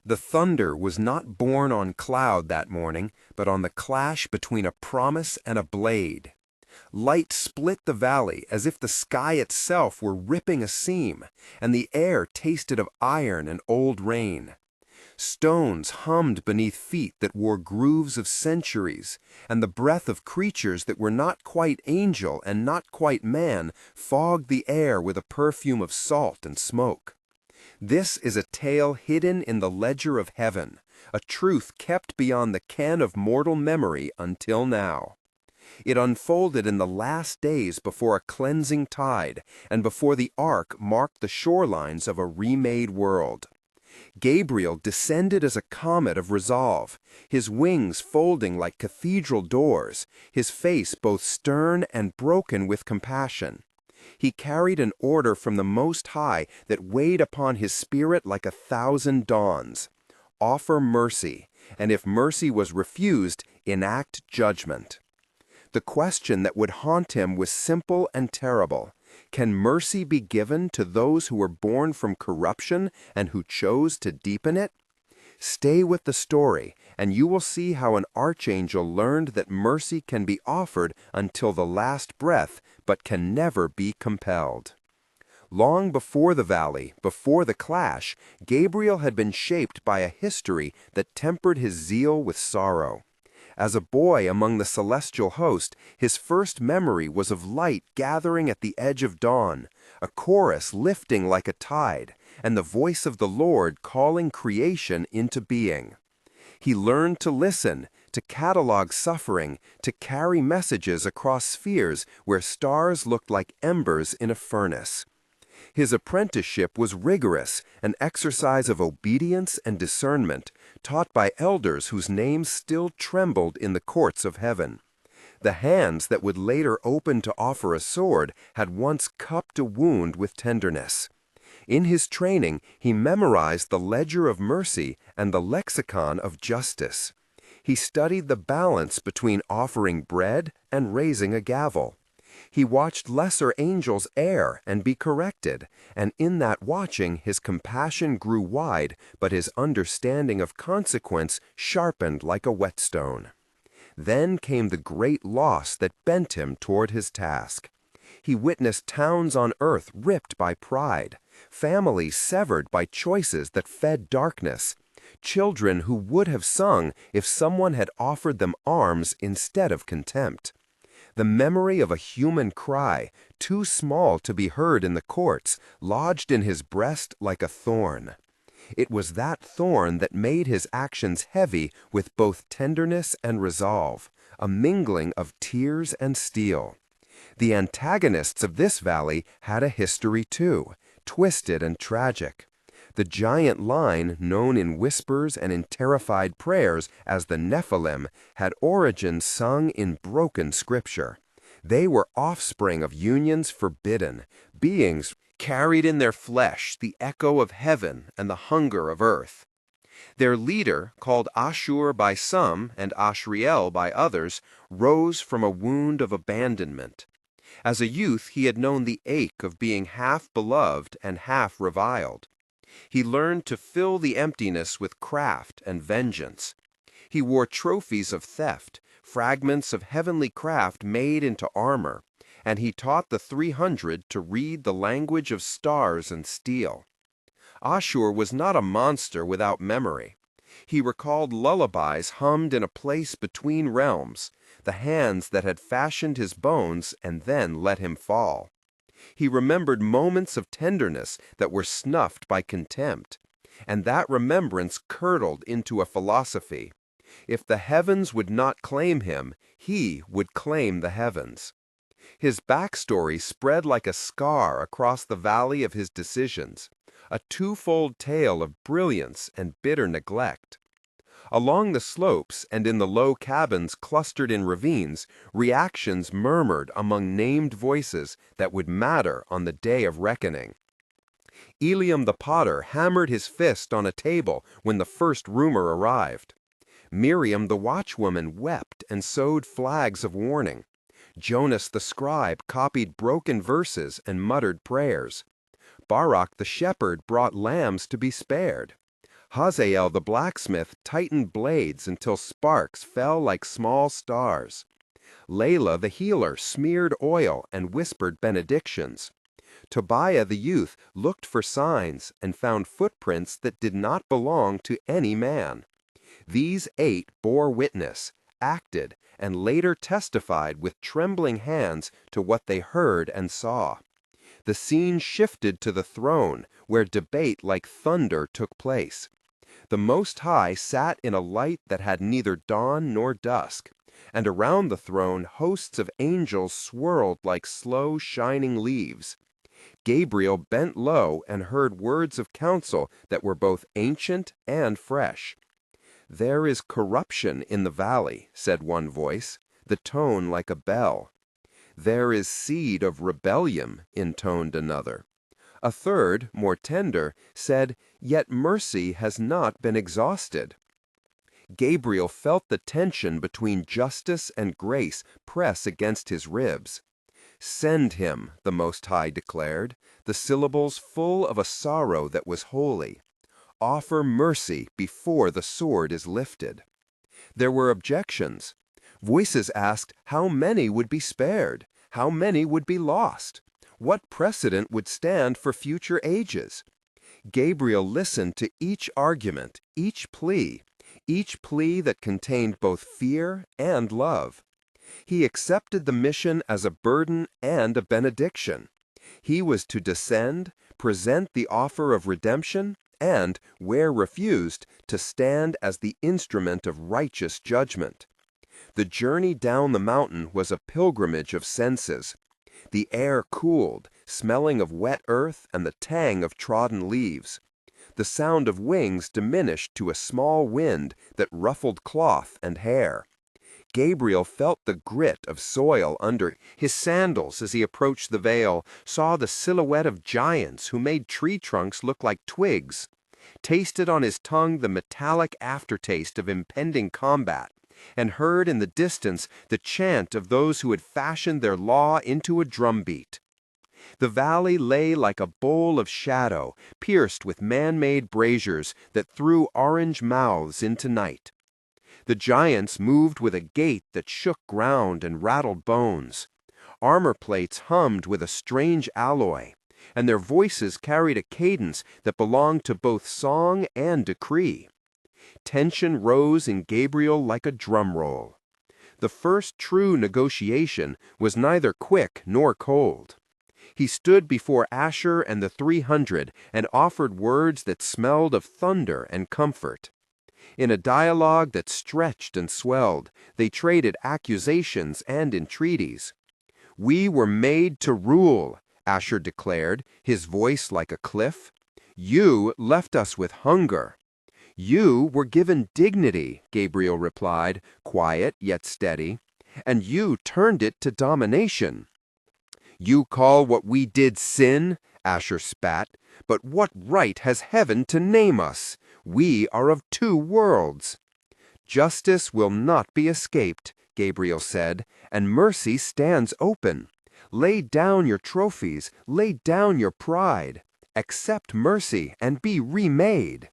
The thunder was not born on cloud that morning, but on the clash between a promise and a blade. Light split the valley as if the sky itself were ripping a seam, and the air tasted of iron and old rain. Stones hummed beneath feet that wore grooves of centuries, and the breath of creatures that were not quite angel and not quite man fogged the air with a perfume of salt and smoke. This is a tale hidden in the ledger of heaven, a truth kept beyond the ken of mortal memory until now. It unfolded in the last days before a cleansing tide and before the ark marked the shorelines of a remade world. Gabriel descended as a comet of resolve, his wings folding like cathedral doors, his face both stern and broken with compassion. He carried an order from the Most High that weighed upon his spirit like 1,000 dawns. Offer mercy, and if mercy was refused, enact judgment. The question that would haunt him was simple and terrible. Can mercy be given to those who were born from corruption and who chose to deepen it? Stay with the story, and you will see how an archangel learned that mercy can be offered until the last breath, but can never be compelled. Long before the valley, before the clash, Gabriel had been shaped by a history that tempered his zeal with sorrow. As a boy among the celestial host, his first memory was of light gathering at the edge of dawn, a chorus lifting like a tide, and the voice of the Lord calling creation into being. He learned to listen, to catalog suffering, to carry messages across spheres where stars looked like embers in a furnace. His apprenticeship was rigorous, an exercise of obedience and discernment, taught by elders whose names still trembled in the courts of heaven. The hands that would later open to offer a sword had once cupped a wound with tenderness. In his training, he memorized the ledger of mercy and the lexicon of justice. He studied the balance between offering bread and raising a gavel. He watched lesser angels err and be corrected, and in that watching his compassion grew wide, but his understanding of consequence sharpened like a whetstone. Then came the great loss that bent him toward his task. He witnessed towns on earth ripped by pride, families severed by choices that fed darkness, children who would have sung if someone had offered them arms instead of contempt. The memory of a human cry, too small to be heard in the courts, lodged in his breast like a thorn. It was that thorn that made his actions heavy with both tenderness and resolve, a mingling of tears and steel. The antagonists of this valley had a history too, twisted and tragic. The giant line, known in whispers and in terrified prayers as the Nefilim, had origins sung in broken scripture. They were offspring of unions forbidden, beings carried in their flesh the echo of heaven and the hunger of earth. Their leader, called Ashur by some and Azrael by others, rose from a wound of abandonment. As a youth he had known the ache of being half beloved and half reviled. He learned to fill the emptiness with craft and vengeance. He wore trophies of theft, fragments of heavenly craft made into armor, and he taught the 300 to read the language of stars and steel. Ashur was not a monster without memory. He recalled lullabies hummed in a place between realms, the hands that had fashioned his bones and then let him fall. He remembered moments of tenderness that were snuffed by contempt, and that remembrance curdled into a philosophy. If the heavens would not claim him, he would claim the heavens. His backstory spread like a scar across the valley of his decisions, a twofold tale of brilliance and bitter neglect. Along the slopes and in the low cabins clustered in ravines, reactions murmured among named voices that would matter on the day of reckoning. Eliam the potter hammered his fist on a table when the first rumor arrived. Miriam the watchwoman wept and sewed flags of warning. Jonas the scribe copied broken verses and muttered prayers. Barak the shepherd brought lambs to be spared. Hazael the blacksmith tightened blades until sparks fell like small stars. Layla the healer smeared oil and whispered benedictions. Tobiah the youth looked for signs and found footprints that did not belong to any man. These 8 bore witness, acted, and later testified with trembling hands to what they heard and saw. The scene shifted to the throne, where debate like thunder took place. The Most High sat in a light that had neither dawn nor dusk, and around the throne hosts of angels swirled like slow shining leaves. Gabriel bent low and heard words of counsel that were both ancient and fresh. "There is corruption in the valley," said one voice, the tone like a bell. "There is seed of rebellion," intoned another. A third, more tender, said, "Yet mercy has not been exhausted." Gabriel felt the tension between justice and grace press against his ribs. "Send him," the Most High declared, the syllables full of a sorrow that was holy. "Offer mercy before the sword is lifted." There were objections. Voices asked how many would be spared, how many would be lost, what precedent would stand for future ages. Gabriel listened to each argument, each plea that contained both fear and love. He accepted the mission as a burden and a benediction. He was to descend, present the offer of redemption, and, where refused, to stand as the instrument of righteous judgment. The journey down the mountain was a pilgrimage of senses. The air cooled, smelling of wet earth and the tang of trodden leaves. The sound of wings diminished to a small wind that ruffled cloth and hair. Gabriel felt the grit of soil under his sandals as he approached the vale, saw the silhouette of giants who made tree trunks look like twigs, tasted on his tongue the metallic aftertaste of impending combat, and heard in the distance the chant of those who had fashioned their law into a drumbeat. The valley lay like a bowl of shadow, pierced with man-made braziers that threw orange mouths into night. The giants moved with a gait that shook ground and rattled bones. Armor plates hummed with a strange alloy, and their voices carried a cadence that belonged to both song and decree. Tension rose in Gabriel like a drum roll. The first true negotiation was neither quick nor cold. He stood before Ashur and the 300 and offered words that smelled of thunder and comfort. In a dialogue that stretched and swelled, they traded accusations and entreaties. "We were made to rule," Ashur declared, his voice like a cliff. "You left us with hunger." "You were given dignity," Gabriel replied, quiet yet steady, "and you turned it to domination." "You call what we did sin?" Ashur spat. "But what right has heaven to name us? We are of 2 worlds." "Justice will not be escaped," Gabriel said, "and mercy stands open. Lay down your trophies, lay down your pride. Accept mercy and be remade."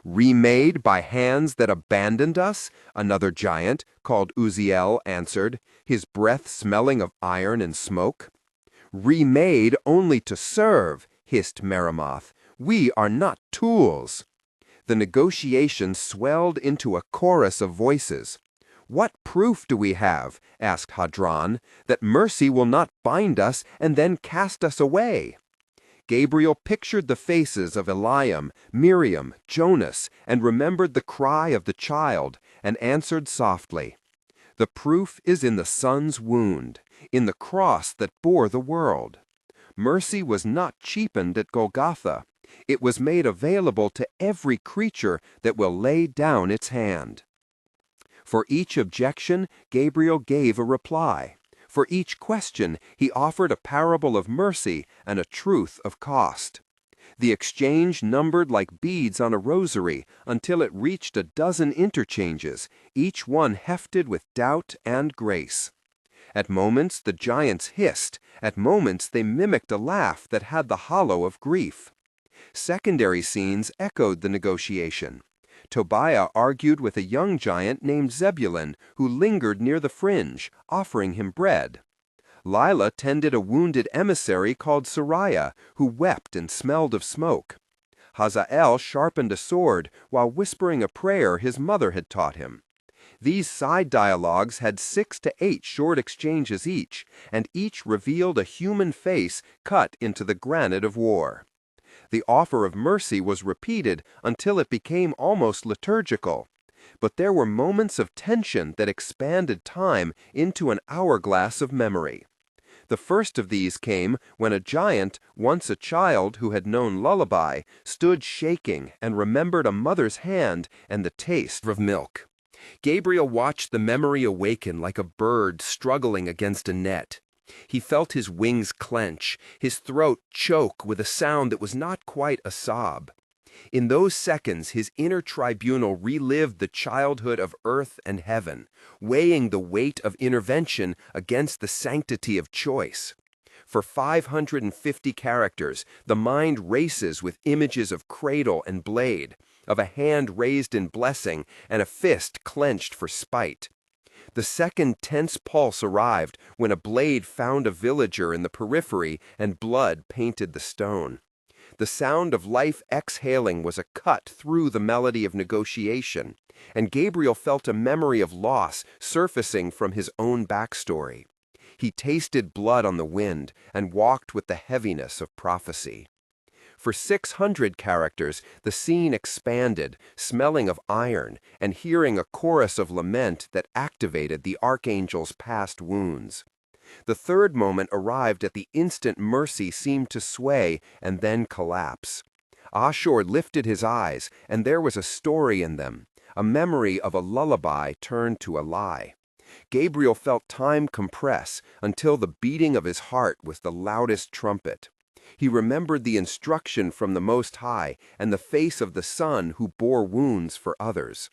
"Remade by hands that abandoned us?" another giant, called Uzziel, answered, his breath smelling of iron and smoke. "Remade only to serve," hissed Meremoth. "We are not tools." The negotiation swelled into a chorus of voices. "What proof do we have," asked Hadron, "that mercy will not bind us and then cast us away?" Gabriel pictured the faces of Eliam, Miriam, Jonas, and remembered the cry of the child, and answered softly, "The proof is in the Son's wound, in the cross that bore the world. Mercy was not cheapened at Golgotha. It was made available to every creature that will lay down its hand." For each objection, Gabriel gave a reply. For each question, he offered a parable of mercy and a truth of cost. The exchange numbered like beads on a rosary until it reached a dozen interchanges, each one hefted with doubt and grace. At moments the giants hissed, at moments they mimicked a laugh that had the hollow of grief. Secondary scenes echoed the negotiation. Tobiah argued with a young giant named Zebulun, who lingered near the fringe, offering him bread. Lila tended a wounded emissary called Sariah, who wept and smelled of smoke. Hazael sharpened a sword while whispering a prayer his mother had taught him. These side dialogues had 6 to 8 short exchanges each, and each revealed a human face cut into the granite of war. The offer of mercy was repeated until it became almost liturgical. But there were moments of tension that expanded time into an hourglass of memory. The first of these came when a giant, once a child who had known lullaby, stood shaking and remembered a mother's hand and the taste of milk. Gabriel watched the memory awaken like a bird struggling against a net. He felt his wings clench, his throat choke with a sound that was not quite a sob. In those seconds, his inner tribunal relived the childhood of earth and heaven, weighing the weight of intervention against the sanctity of choice. For 550 characters, the mind races with images of cradle and blade, of a hand raised in blessing and a fist clenched for spite. The second tense pulse arrived when a blade found a villager in the periphery and blood painted the stone. The sound of life exhaling was a cut through the melody of negotiation, and Gabriel felt a memory of loss surfacing from his own backstory. He tasted blood on the wind and walked with the heaviness of prophecy. For 600 characters, the scene expanded, smelling of iron and hearing a chorus of lament that activated the Archangel's past wounds. The third moment arrived at the instant mercy seemed to sway and then collapse. Ashur lifted his eyes, and there was a story in them, a memory of a lullaby turned to a lie. Gabriel felt time compress until the beating of his heart was the loudest trumpet. He remembered the instruction from the Most High and the face of the Son who bore wounds for others.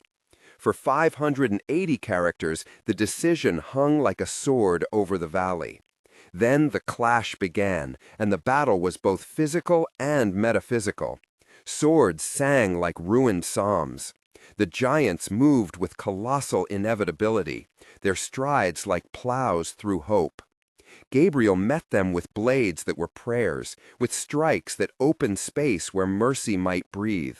For 580 characters, the decision hung like a sword over the valley. Then the clash began, and the battle was both physical and metaphysical. Swords sang like ruined psalms. The giants moved with colossal inevitability, their strides like plows through hope. Gabriel met them with blades that were prayers, with strikes that opened space where mercy might breathe.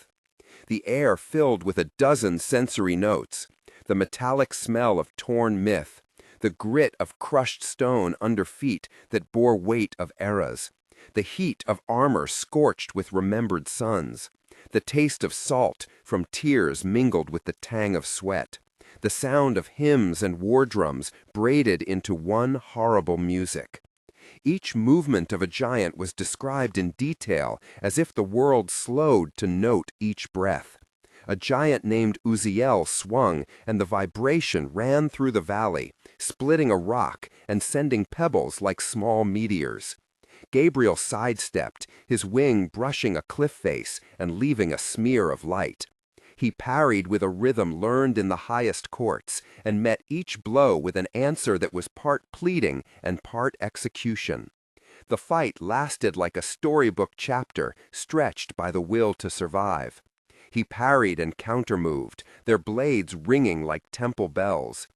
The air filled with a dozen sensory notes, the metallic smell of torn myth, the grit of crushed stone under feet that bore weight of eras, the heat of armor scorched with remembered suns, the taste of salt from tears mingled with the tang of sweat, the sound of hymns and war drums braided into one horrible music. Each movement of a giant was described in detail, as if the world slowed to note each breath. A giant named Uzziel swung, and the vibration ran through the valley, splitting a rock and sending pebbles like small meteors. Gabriel sidestepped, his wing brushing a cliff face and leaving a smear of light. He parried with a rhythm learned in the highest courts, and met each blow with an answer that was part pleading and part execution. The fight lasted like a storybook chapter stretched by the will to survive. He parried and countermoved, their blades ringing like temple bells.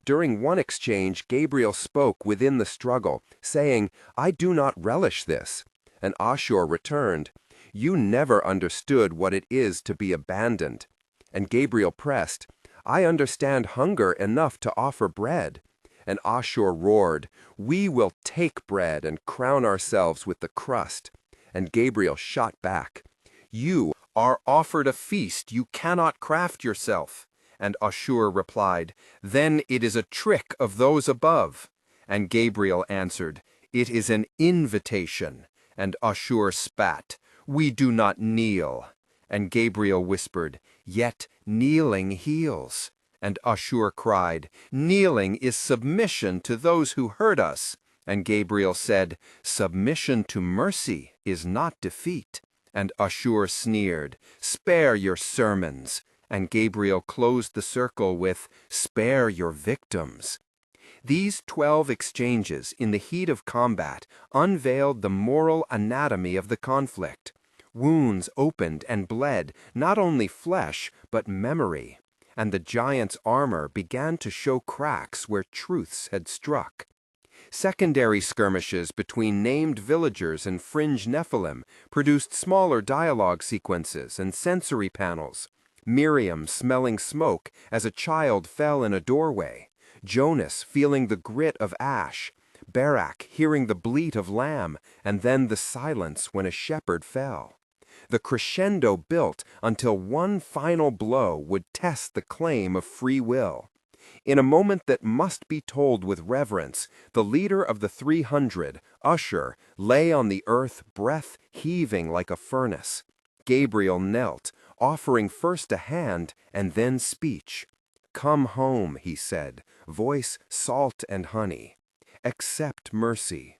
During one exchange, Gabriel spoke within the struggle, saying, "I do not relish this." And Ashur returned, "You never understood what it is to be abandoned." And Gabriel pressed, "I understand hunger enough to offer bread." And Ashur roared, "We will take bread and crown ourselves with the crust." And Gabriel shot back, "You are offered a feast you cannot craft yourself." And Ashur replied, "Then it is a trick of those above." And Gabriel answered, "It is an invitation." And Ashur spat, "We do not kneel." And Gabriel whispered, "Yet kneeling heals." And Ashur cried, "Kneeling is submission to those who hurt us." And Gabriel said, "Submission to mercy is not defeat." And Ashur sneered, "Spare your sermons." And Gabriel closed the circle with, "Spare your victims." These 12 exchanges in the heat of combat unveiled the moral anatomy of the conflict. Wounds opened and bled not only flesh, but memory, and the giant's armor began to show cracks where truths had struck. Secondary skirmishes between named villagers and fringe Nephilim produced smaller dialogue sequences and sensory panels. Miriam smelling smoke as a child fell in a doorway, Jonas feeling the grit of ash, Barak hearing the bleat of lamb, and then the silence when a shepherd fell. The crescendo built until one final blow would test the claim of free will. In a moment that must be told with reverence, the leader of the 300, Ashur, lay on the earth, breath heaving like a furnace. Gabriel knelt, offering first a hand and then speech. "Come home," he said, voice salt and honey. "Accept mercy."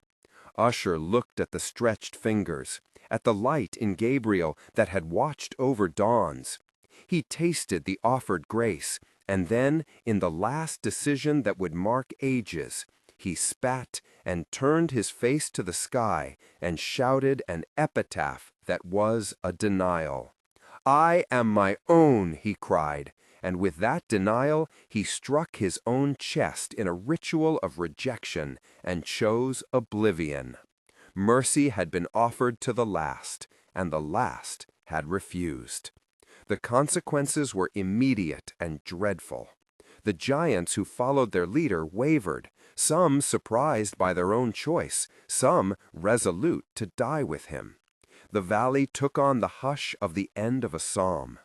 Ashur looked at the stretched fingers, at the light in Gabriel that had watched over dawns. He tasted the offered grace, and then, in the last decision that would mark ages, he spat and turned his face to the sky and shouted an epitaph that was a denial. "I am my own," he cried, and with that denial he struck his own chest in a ritual of rejection and chose oblivion. Mercy had been offered to the last, and the last had refused. The consequences were immediate and dreadful. The giants who followed their leader wavered, some surprised by their own choice, some resolute to die with him. The valley took on the hush of the end of a psalm.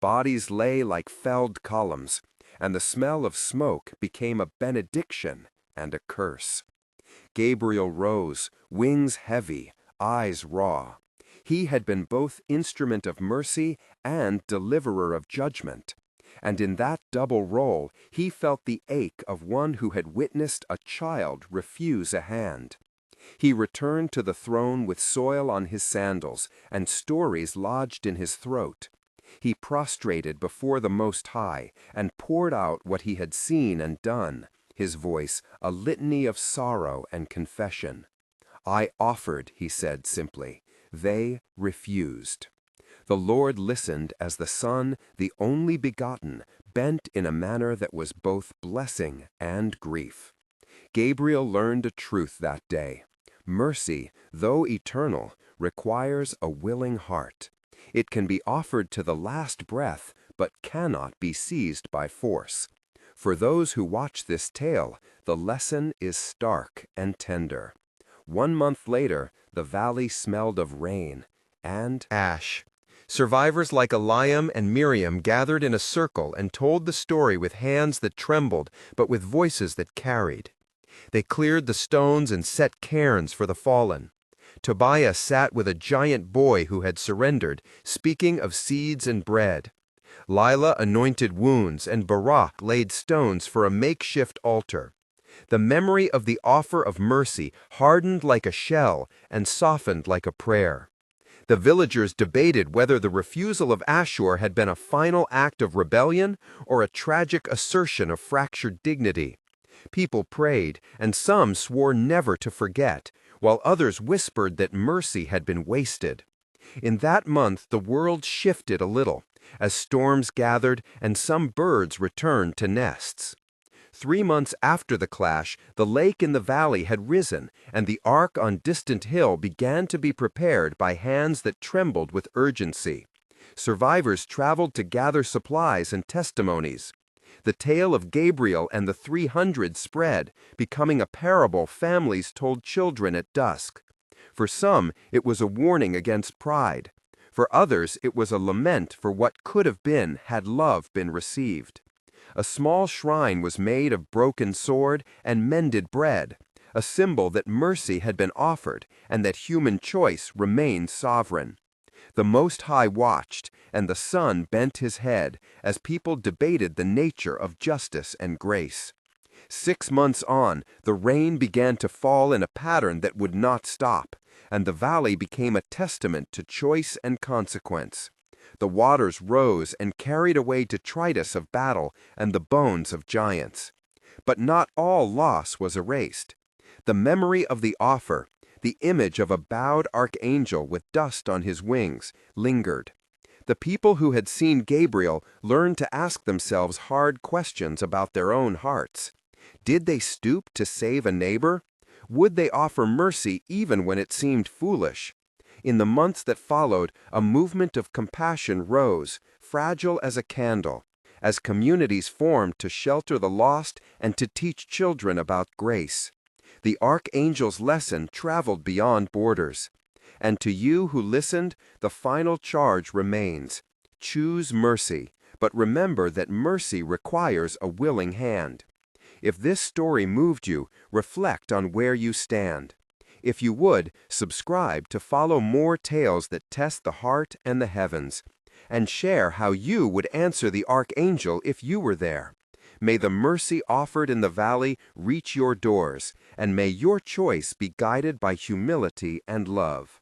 Bodies lay like felled columns, and the smell of smoke became a benediction and a curse. Gabriel rose, wings heavy, eyes raw. He had been both instrument of mercy and deliverer of judgment, and in that double role he felt the ache of one who had witnessed a child refuse a hand. He returned to the throne with soil on his sandals and stories lodged in his throat. He prostrated before the Most High and poured out what he had seen and done, his voice a litany of sorrow and confession. "I offered," he said simply. "They refused." The Lord listened as the Son, the only begotten, bent in a manner that was both blessing and grief. Gabriel learned a truth that day. Mercy, though eternal, requires a willing heart. It can be offered to the last breath, but cannot be seized by force. For those who watch this tale, the lesson is stark and tender. 1 month later, the valley smelled of rain and ash. Survivors like Eliam and Miriam gathered in a circle and told the story with hands that trembled, but with voices that carried. They cleared the stones and set cairns for the fallen. Tobiah sat with a giant boy who had surrendered, speaking of seeds and bread. Lila anointed wounds, and Barak laid stones for a makeshift altar. The memory of the offer of mercy hardened like a shell and softened like a prayer. The villagers debated whether the refusal of Ashur had been a final act of rebellion or a tragic assertion of fractured dignity. People prayed, and some swore never to forget, while others whispered that mercy had been wasted. In that month the world shifted a little, as storms gathered and some birds returned to nests. 3 months after the clash, the lake in the valley had risen, and the ark on distant hill began to be prepared by hands that trembled with urgency. Survivors traveled to gather supplies and testimonies. The tale of Gabriel and the 300 spread, becoming a parable families told children at dusk. For some, it was a warning against pride. For others, it was a lament for what could have been had love been received. A small shrine was made of broken sword and mended bread, a symbol that mercy had been offered and that human choice remained sovereign. The Most High watched, and the Son bent his head as people debated the nature of justice and grace. 6 months on, the rain began to fall in a pattern that would not stop, and the valley became a testament to choice and consequence. The waters rose and carried away detritus of battle and the bones of giants. But not all loss was erased. The memory of the offer, The image of a bowed archangel with dust on his wings lingered. The people who had seen Gabriel learned to ask themselves hard questions about their own hearts. Did they stoop to save a neighbor? Would they offer mercy even when it seemed foolish? In the months that followed, a movement of compassion rose, fragile as a candle, as communities formed to shelter the lost and to teach children about grace. The archangel's lesson traveled beyond borders. And to you who listened, the final charge remains. Choose mercy, but remember that mercy requires a willing hand. If this story moved you, reflect on where you stand. If you would, subscribe to follow more tales that test the heart and the heavens, and share how you would answer the archangel if you were there. May the mercy offered in the valley reach your doors, and may your choice be guided by humility and love.